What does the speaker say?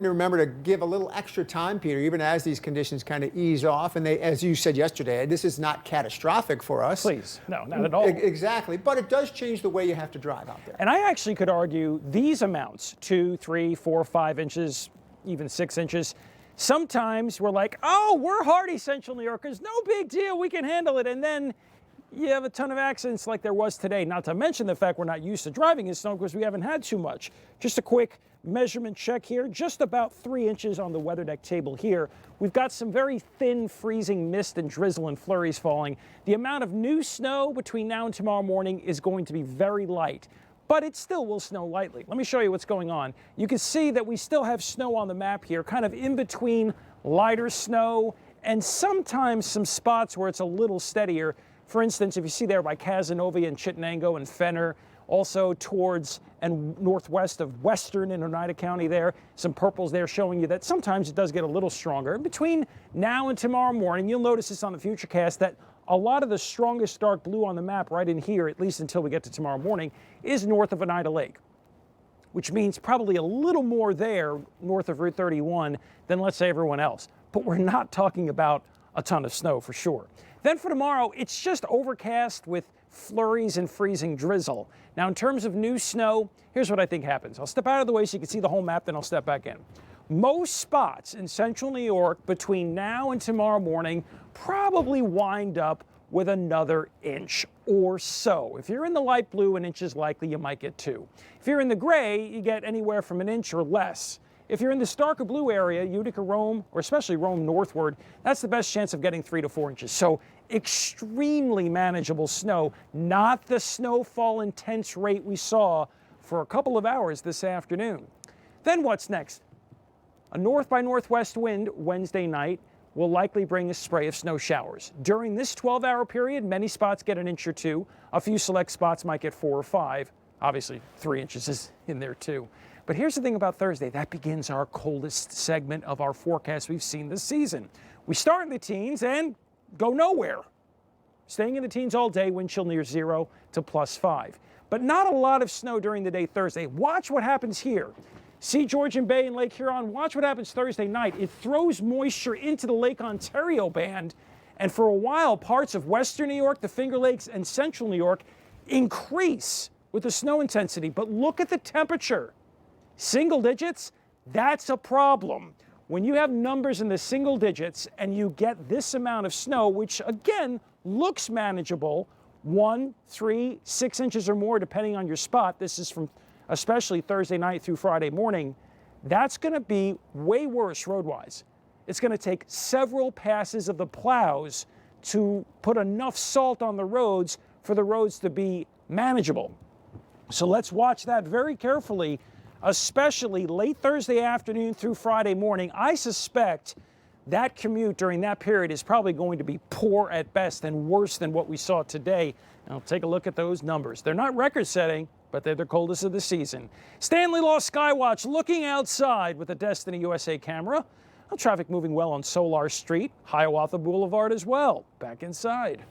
Remember to give a little extra time, Peter, even as these conditions kind of ease off. And they, as you said yesterday, this is not catastrophic for us. Please, no, not at all. Exactly, but it does change the way you have to drive out there. And I actually could argue these amounts, 2, 3, 4, 5 inches, even 6 inches, sometimes we're like, oh, we're hardy Central New Yorkers, no big deal, we can handle it. And then you have a ton of accidents like there was today, not to mention the fact we're not used to driving in snow because we haven't had too much. Just a quick measurement check here, just about 3 inches on the weather deck table here. We've got some very thin freezing mist and drizzle and flurries falling. The amount of new snow between now and tomorrow morning is going to be very light, but it still will snow lightly. Let me show you what's going on. You can see that we still have snow on the map here, kind of in between lighter snow and sometimes some spots where it's a little steadier. For instance, if you see there by Casanova and Chittenango and Fenner, also towards and northwest of Western and Oneida County there, some purples there showing you that sometimes it does get a little stronger. Between now and tomorrow morning, you'll notice this on the Futurecast that a lot of the strongest dark blue on the map right in here, at least until we get to tomorrow morning, is north of Oneida Lake, which means probably a little more there north of Route 31 than, let's say, everyone else. But we're not talking about a ton of snow for sure. Then for tomorrow, it's just overcast with flurries and freezing drizzle. Now, in terms of new snow, here's what I think happens. I'll step out of the way so you can see the whole map, then I'll step back in. Most spots in Central New York between now and tomorrow morning probably wind up with another inch or so. If you're in the light blue, an inch is likely, you might get 2. If you're in the gray, you get anywhere from an inch or less. If you're in this darker blue area, Utica, Rome, or especially Rome northward, that's the best chance of getting 3 to 4 inches. So extremely manageable snow, not the snowfall intense rate we saw for a couple of hours this afternoon. Then what's next? A north by northwest wind Wednesday night will likely bring a spray of snow showers. During this 12-hour period, many spots get an inch or 2. A few select spots might get 4 or 5. Obviously, 3 inches is in there too. But here's the thing about Thursday. That begins our coldest segment of our forecast we've seen this season. We start in the teens and go nowhere. Staying in the teens all day, wind chill near 0 to +5. But not a lot of snow during the day Thursday. Watch what happens here. See Georgian Bay and Lake Huron. Watch what happens Thursday night. It throws moisture into the Lake Ontario band. And for a while, parts of Western New York, the Finger Lakes, and Central New York increase with the snow intensity. But look at the temperature. Single digits, that's a problem. When you have numbers in the single digits and you get this amount of snow, which again looks manageable, 1, 3, 6 inches or more depending on your spot, this is from especially Thursday night through Friday morning, that's going to be way worse road-wise. It's going to take several passes of the plows to put enough salt on the roads for the roads to be manageable. So let's watch that very carefully, especially late Thursday afternoon through Friday morning. I suspect that commute during that period is probably going to be poor at best and worse than what we saw today. Now take a look at those numbers. They're not record-setting, but they're the coldest of the season. Stanley Law Skywatch looking outside with a Destiny USA camera. Well, traffic moving well on Solar Street, Hiawatha Boulevard as well. Back inside.